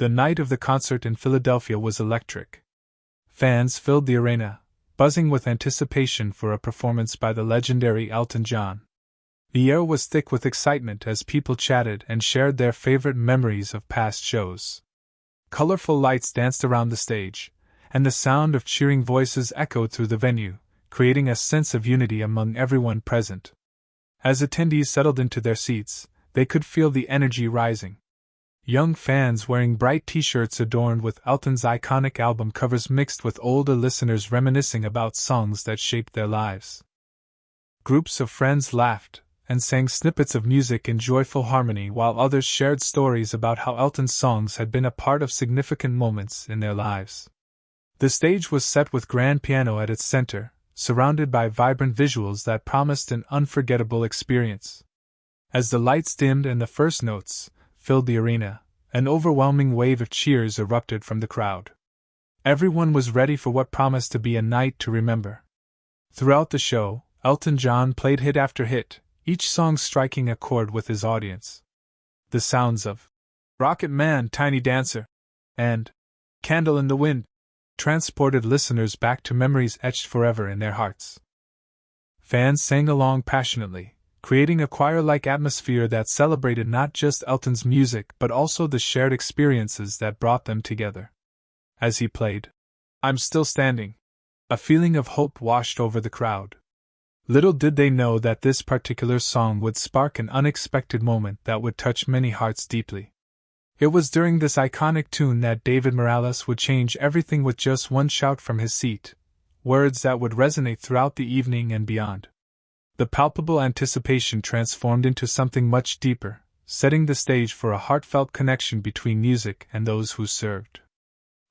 The night of the concert in Philadelphia was electric. Fans filled the arena, buzzing with anticipation for a performance by the legendary Elton John. The air was thick with excitement as people chatted and shared their favorite memories of past shows. Colorful lights danced around the stage, and the sound of cheering voices echoed through the venue, creating a sense of unity among everyone present. As attendees settled into their seats, they could feel the energy rising. Young fans wearing bright t-shirts adorned with Elton's iconic album covers mixed with older listeners reminiscing about songs that shaped their lives. Groups of friends laughed and sang snippets of music in joyful harmony, while others shared stories about how Elton's songs had been a part of significant moments in their lives. The stage was set with grand piano at its center, surrounded by vibrant visuals that promised an unforgettable experience. As the lights dimmed and the first notes filled the arena, an overwhelming wave of cheers erupted from the crowd. Everyone was ready for what promised to be a night to remember. Throughout the show, Elton John played hit after hit, each song striking a chord with his audience. The sounds of Rocket Man, Tiny Dancer, and Candle in the Wind transported listeners back to memories etched forever in their hearts. Fans sang along passionately, creating a choir-like atmosphere that celebrated not just Elton's music but also the shared experiences that brought them together. As he played, "I'm Still Standing," a feeling of hope washed over the crowd. Little did they know that this particular song would spark an unexpected moment that would touch many hearts deeply. It was during this iconic tune that David Morales would change everything with just one shout from his seat, words that would resonate throughout the evening and beyond. The palpable anticipation transformed into something much deeper, setting the stage for a heartfelt connection between music and those who served.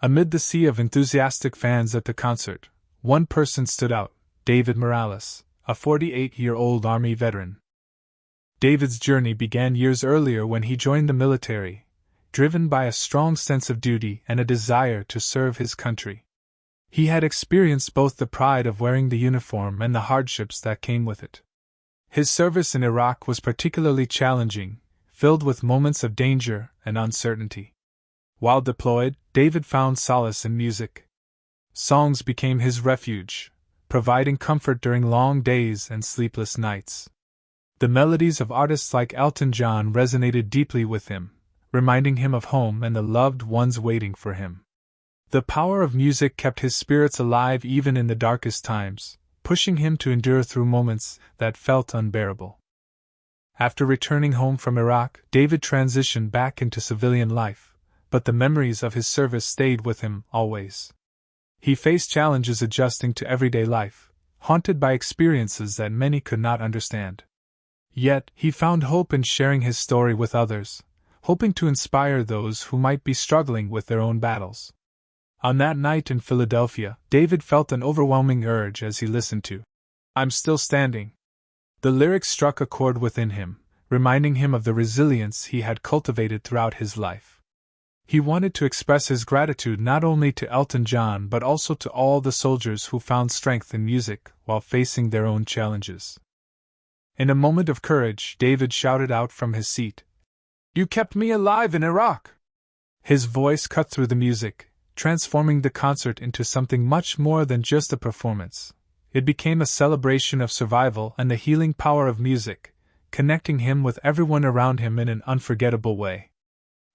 Amid the sea of enthusiastic fans at the concert, one person stood out: David Morales, a 48-year-old Army veteran. David's journey began years earlier when he joined the military, driven by a strong sense of duty and a desire to serve his country. He had experienced both the pride of wearing the uniform and the hardships that came with it. His service in Iraq was particularly challenging, filled with moments of danger and uncertainty. While deployed, David found solace in music. Songs became his refuge, providing comfort during long days and sleepless nights. The melodies of artists like Elton John resonated deeply with him, reminding him of home and the loved ones waiting for him. The power of music kept his spirits alive even in the darkest times, pushing him to endure through moments that felt unbearable. After returning home from Iraq, David transitioned back into civilian life, but the memories of his service stayed with him always. He faced challenges adjusting to everyday life, haunted by experiences that many could not understand. Yet, he found hope in sharing his story with others, hoping to inspire those who might be struggling with their own battles. On that night in Philadelphia, David felt an overwhelming urge as he listened to "I'm Still Standing." The lyrics struck a chord within him, reminding him of the resilience he had cultivated throughout his life. He wanted to express his gratitude not only to Elton John but also to all the soldiers who found strength in music while facing their own challenges. In a moment of courage, David shouted out from his seat, "You kept me alive in Iraq!" His voice cut through the music, transforming the concert into something much more than just a performance. It became a celebration of survival and the healing power of music, connecting him with everyone around him in an unforgettable way.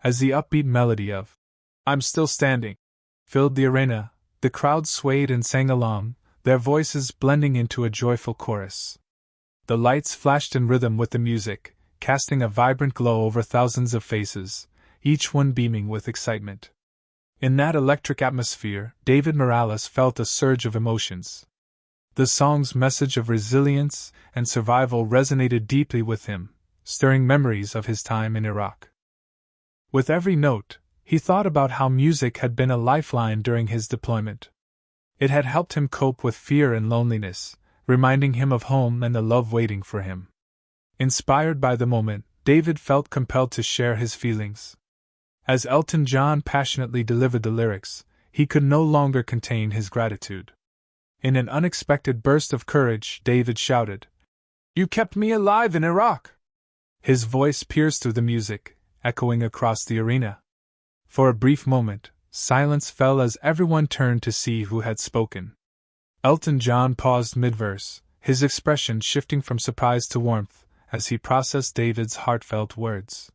As the upbeat melody of "I'm Still Standing" filled the arena, the crowd swayed and sang along, their voices blending into a joyful chorus. The lights flashed in rhythm with the music, casting a vibrant glow over thousands of faces, each one beaming with excitement. In that electric atmosphere, David Morales felt a surge of emotions. The song's message of resilience and survival resonated deeply with him, stirring memories of his time in Iraq. With every note, he thought about how music had been a lifeline during his deployment. It had helped him cope with fear and loneliness, reminding him of home and the love waiting for him. Inspired by the moment, David felt compelled to share his feelings. As Elton John passionately delivered the lyrics, he could no longer contain his gratitude. In an unexpected burst of courage, David shouted, "You kept me alive in Iraq!" His voice pierced through the music, echoing across the arena. For a brief moment, silence fell as everyone turned to see who had spoken. Elton John paused mid-verse, his expression shifting from surprise to warmth as he processed David's heartfelt words.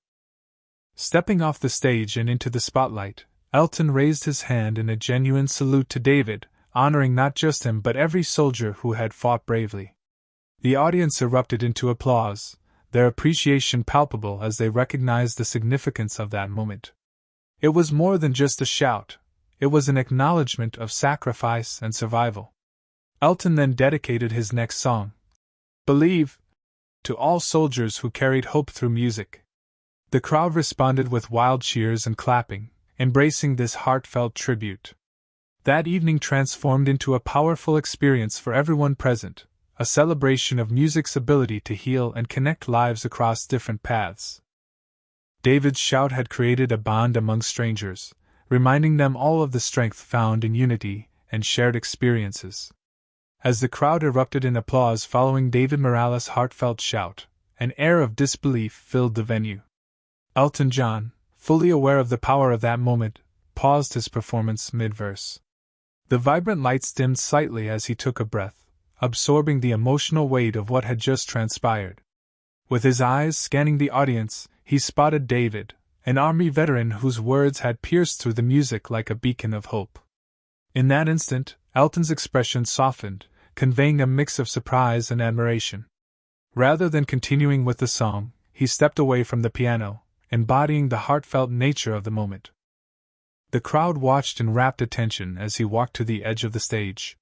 Stepping off the stage and into the spotlight, Elton raised his hand in a genuine salute to David, honoring not just him but every soldier who had fought bravely. The audience erupted into applause, their appreciation palpable as they recognized the significance of that moment. It was more than just a shout, it was an acknowledgement of sacrifice and survival. Elton then dedicated his next song, "Believe," to all soldiers who carried hope through music. The crowd responded with wild cheers and clapping, embracing this heartfelt tribute. That evening transformed into a powerful experience for everyone present, a celebration of music's ability to heal and connect lives across different paths. David's shout had created a bond among strangers, reminding them all of the strength found in unity and shared experiences. As the crowd erupted in applause following David Morales' heartfelt shout, an air of disbelief filled the venue. Elton John, fully aware of the power of that moment, paused his performance mid-verse. The vibrant lights dimmed slightly as he took a breath, absorbing the emotional weight of what had just transpired. With his eyes scanning the audience, he spotted David, an Army veteran whose words had pierced through the music like a beacon of hope. In that instant, Elton's expression softened, conveying a mix of surprise and admiration. Rather than continuing with the song, he stepped away from the piano, embodying the heartfelt nature of the moment. The crowd watched in rapt attention as he walked to the edge of the stage.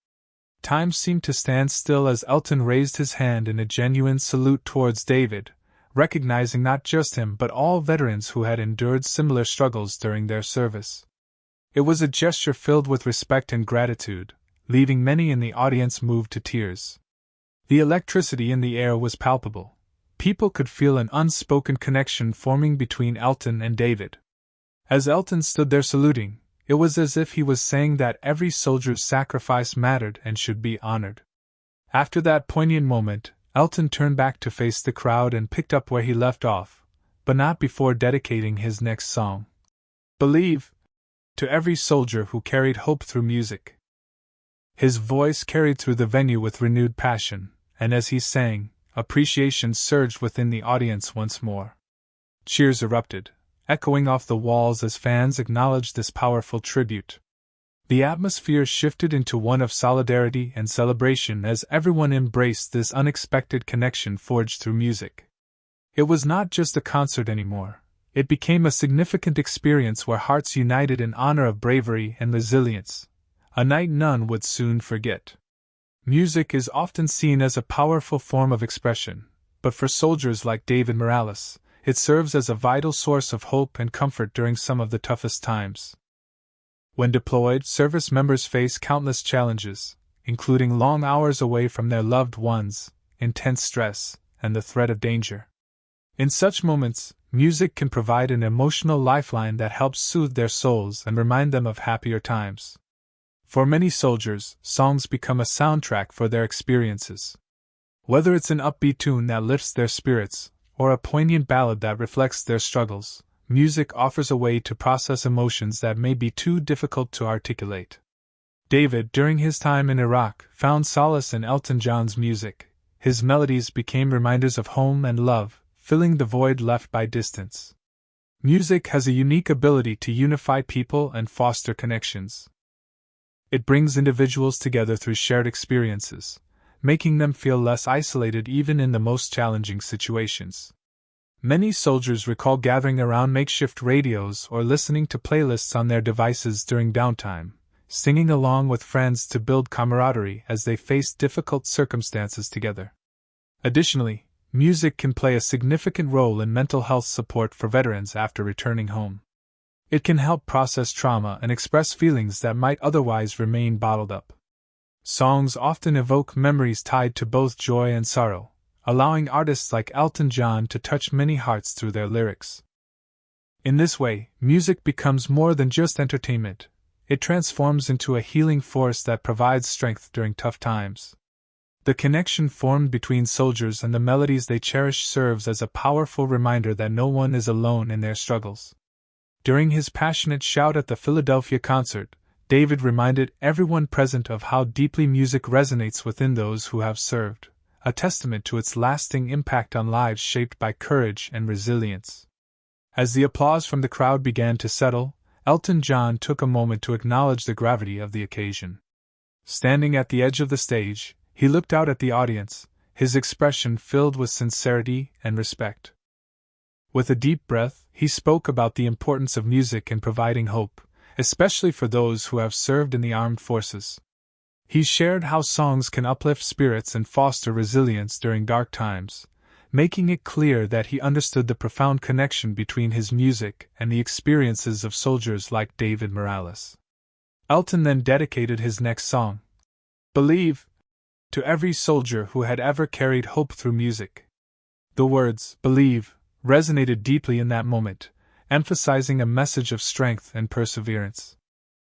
Time seemed to stand still as Elton raised his hand in a genuine salute towards David, recognizing not just him but all veterans who had endured similar struggles during their service. It was a gesture filled with respect and gratitude, leaving many in the audience moved to tears. The electricity in the air was palpable. People could feel an unspoken connection forming between Elton and David. As Elton stood there saluting, it was as if he was saying that every soldier's sacrifice mattered and should be honored. After that poignant moment, Elton turned back to face the crowd and picked up where he left off, but not before dedicating his next song, "Believe," to every soldier who carried hope through music. His voice carried through the venue with renewed passion, and as he sang, appreciation surged within the audience once more. Cheers erupted, echoing off the walls as fans acknowledged this powerful tribute. The atmosphere shifted into one of solidarity and celebration as everyone embraced this unexpected connection forged through music. It was not just a concert anymore, it became a significant experience where hearts united in honor of bravery and resilience, a night none would soon forget. Music is often seen as a powerful form of expression, but for soldiers like David Morales, it serves as a vital source of hope and comfort during some of the toughest times. When deployed, service members face countless challenges, including long hours away from their loved ones, intense stress, and the threat of danger. In such moments, music can provide an emotional lifeline that helps soothe their souls and remind them of happier times. For many soldiers, songs become a soundtrack for their experiences. Whether it's an upbeat tune that lifts their spirits, or a poignant ballad that reflects their struggles, music offers a way to process emotions that may be too difficult to articulate. David, during his time in Iraq, found solace in Elton John's music. His melodies became reminders of home and love, filling the void left by distance. Music has a unique ability to unify people and foster connections. It brings individuals together through shared experiences, making them feel less isolated even in the most challenging situations. Many soldiers recall gathering around makeshift radios or listening to playlists on their devices during downtime, singing along with friends to build camaraderie as they face difficult circumstances together. Additionally, music can play a significant role in mental health support for veterans after returning home. It can help process trauma and express feelings that might otherwise remain bottled up. Songs often evoke memories tied to both joy and sorrow, allowing artists like Elton John to touch many hearts through their lyrics. In this way, music becomes more than just entertainment, it transforms into a healing force that provides strength during tough times. The connection formed between soldiers and the melodies they cherish serves as a powerful reminder that no one is alone in their struggles. During his passionate shout at the Philadelphia concert, David reminded everyone present of how deeply music resonates within those who have served, a testament to its lasting impact on lives shaped by courage and resilience. As the applause from the crowd began to settle, Elton John took a moment to acknowledge the gravity of the occasion. Standing at the edge of the stage, he looked out at the audience, his expression filled with sincerity and respect. With a deep breath, he spoke about the importance of music in providing hope, especially for those who have served in the armed forces. He shared how songs can uplift spirits and foster resilience during dark times, making it clear that he understood the profound connection between his music and the experiences of soldiers like David Morales. Elton then dedicated his next song, "Believe," to every soldier who had ever carried hope through music. The words, "Believe," resonated deeply in that moment, emphasizing a message of strength and perseverance.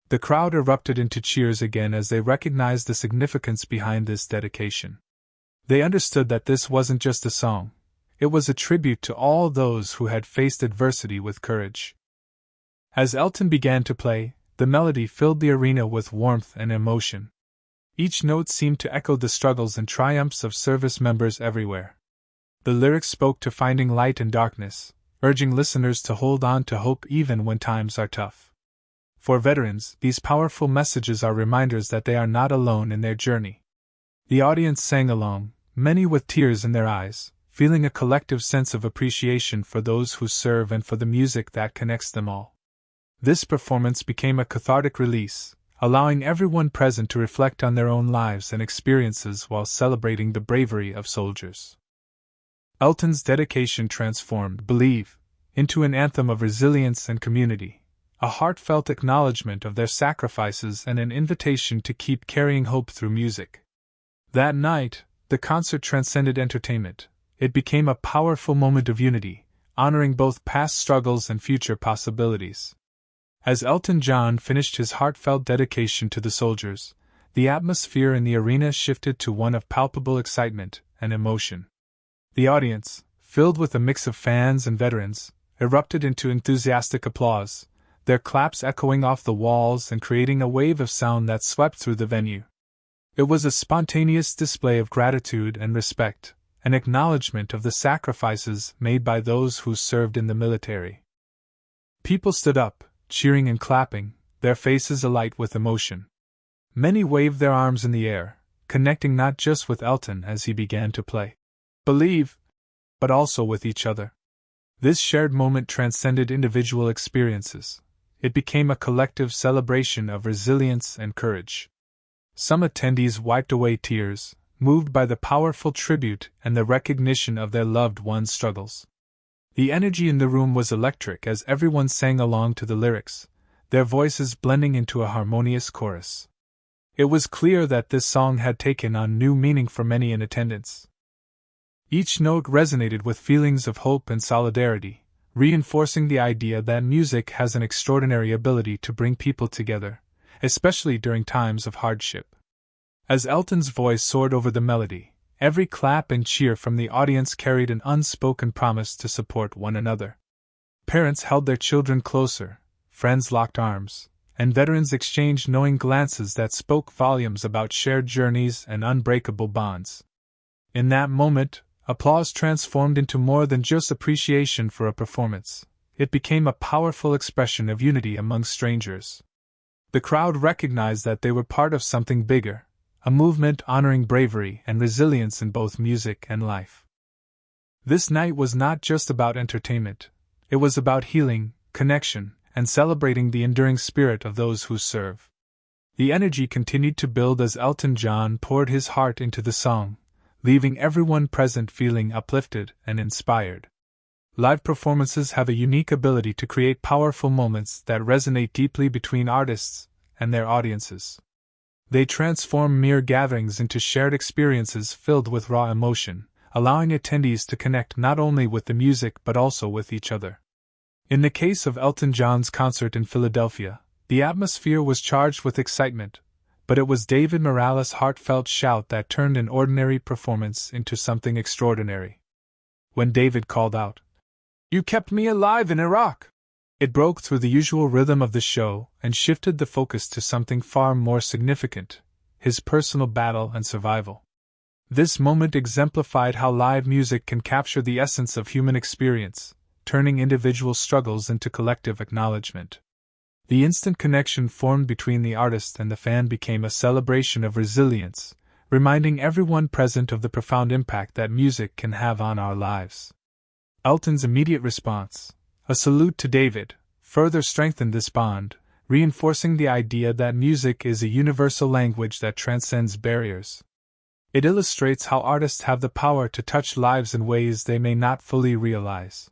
The crowd erupted into cheers again as they recognized the significance behind this dedication. They understood that this wasn't just a song, it was a tribute to all those who had faced adversity with courage. As Elton began to play, the melody filled the arena with warmth and emotion. Each note seemed to echo the struggles and triumphs of service members everywhere. The lyrics spoke to finding light in darkness, urging listeners to hold on to hope even when times are tough. For veterans, these powerful messages are reminders that they are not alone in their journey. The audience sang along, many with tears in their eyes, feeling a collective sense of appreciation for those who serve and for the music that connects them all. This performance became a cathartic release, allowing everyone present to reflect on their own lives and experiences while celebrating the bravery of soldiers. Elton's dedication transformed "Believe" into an anthem of resilience and community, a heartfelt acknowledgement of their sacrifices and an invitation to keep carrying hope through music. That night, the concert transcended entertainment. It became a powerful moment of unity, honoring both past struggles and future possibilities. As Elton John finished his heartfelt dedication to the soldiers, the atmosphere in the arena shifted to one of palpable excitement and emotion. The audience, filled with a mix of fans and veterans, erupted into enthusiastic applause, their claps echoing off the walls and creating a wave of sound that swept through the venue. It was a spontaneous display of gratitude and respect, an acknowledgement of the sacrifices made by those who served in the military. People stood up, cheering and clapping, their faces alight with emotion. Many waved their arms in the air, connecting not just with Elton as he began to play "Believe," but also with each other. This shared moment transcended individual experiences. It became a collective celebration of resilience and courage. Some attendees wiped away tears, moved by the powerful tribute and the recognition of their loved ones' struggles. The energy in the room was electric as everyone sang along to the lyrics, their voices blending into a harmonious chorus. It was clear that this song had taken on new meaning for many in attendance. Each note resonated with feelings of hope and solidarity, reinforcing the idea that music has an extraordinary ability to bring people together, especially during times of hardship. As Elton's voice soared over the melody, every clap and cheer from the audience carried an unspoken promise to support one another. Parents held their children closer, friends locked arms, and veterans exchanged knowing glances that spoke volumes about shared journeys and unbreakable bonds. In that moment, applause transformed into more than just appreciation for a performance. It became a powerful expression of unity among strangers. The crowd recognized that they were part of something bigger, a movement honoring bravery and resilience in both music and life. This night was not just about entertainment, it was about healing, connection, and celebrating the enduring spirit of those who serve. The energy continued to build as Elton John poured his heart into the song, leaving everyone present feeling uplifted and inspired. Live performances have a unique ability to create powerful moments that resonate deeply between artists and their audiences. They transform mere gatherings into shared experiences filled with raw emotion, allowing attendees to connect not only with the music but also with each other. In the case of Elton John's concert in Philadelphia, the atmosphere was charged with excitement, but it was David Morales' heartfelt shout that turned an ordinary performance into something extraordinary. When David called out, "You kept me alive in Iraq!" It broke through the usual rhythm of the show and shifted the focus to something far more significant: his personal battle and survival. This moment exemplified how live music can capture the essence of human experience, turning individual struggles into collective acknowledgement. The instant connection formed between the artist and the fan became a celebration of resilience, reminding everyone present of the profound impact that music can have on our lives. Elton's immediate response, a salute to David, further strengthened this bond, reinforcing the idea that music is a universal language that transcends barriers. It illustrates how artists have the power to touch lives in ways they may not fully realize.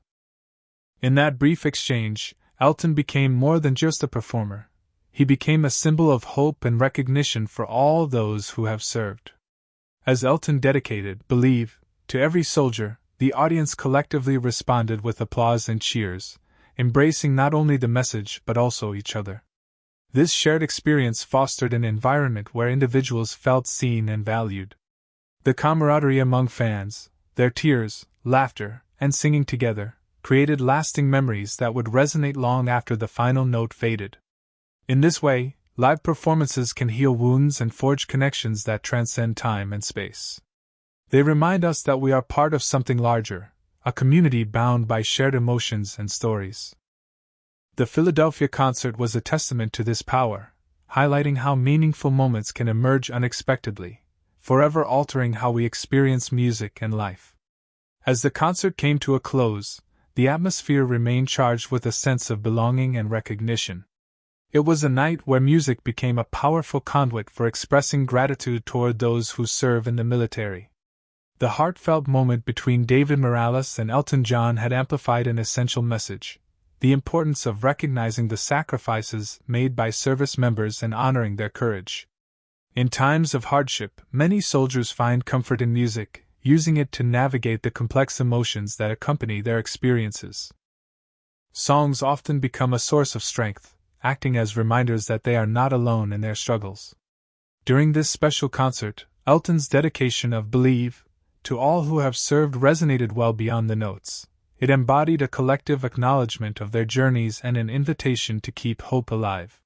In that brief exchange, Elton became more than just a performer. He became a symbol of hope and recognition for all those who have served. As Elton dedicated "Believe" to every soldier, the audience collectively responded with applause and cheers, embracing not only the message but also each other. This shared experience fostered an environment where individuals felt seen and valued. The camaraderie among fans, their tears, laughter, and singing together, created lasting memories that would resonate long after the final note faded. In this way, live performances can heal wounds and forge connections that transcend time and space. They remind us that we are part of something larger, a community bound by shared emotions and stories. The Philadelphia concert was a testament to this power, highlighting how meaningful moments can emerge unexpectedly, forever altering how we experience music and life. As the concert came to a close, the atmosphere remained charged with a sense of belonging and recognition. It was a night where music became a powerful conduit for expressing gratitude toward those who serve in the military. The heartfelt moment between David Morales and Elton John had amplified an essential message: the importance of recognizing the sacrifices made by service members and honoring their courage. In times of hardship, many soldiers find comfort in music, using it to navigate the complex emotions that accompany their experiences. Songs often become a source of strength, acting as reminders that they are not alone in their struggles. During this special concert, Elton's dedication of "Believe" to all who have served resonated well beyond the notes. It embodied a collective acknowledgement of their journeys and an invitation to keep hope alive.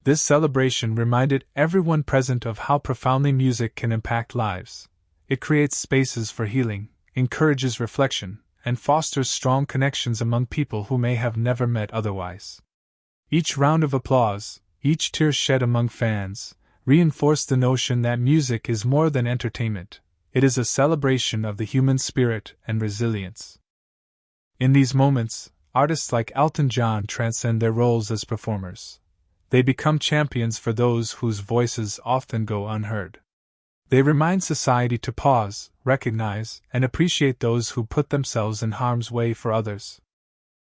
This celebration reminded everyone present of how profoundly music can impact lives. It creates spaces for healing, encourages reflection, and fosters strong connections among people who may have never met otherwise. Each round of applause, each tear shed among fans, reinforced the notion that music is more than entertainment. It is a celebration of the human spirit and resilience. In these moments, artists like Elton John transcend their roles as performers. They become champions for those whose voices often go unheard. They remind society to pause, recognize, and appreciate those who put themselves in harm's way for others.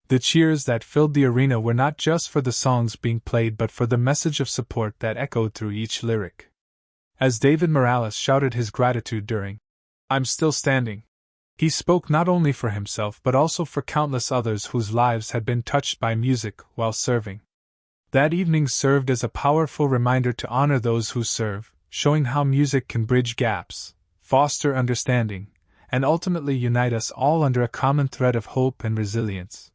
The cheers that filled the arena were not just for the songs being played but for the message of support that echoed through each lyric. As David Morales shouted his gratitude during "I'm Still Standing," he spoke not only for himself but also for countless others whose lives had been touched by music while serving. That evening served as a powerful reminder to honor those who serve, showing how music can bridge gaps, foster understanding, and ultimately unite us all under a common thread of hope and resilience.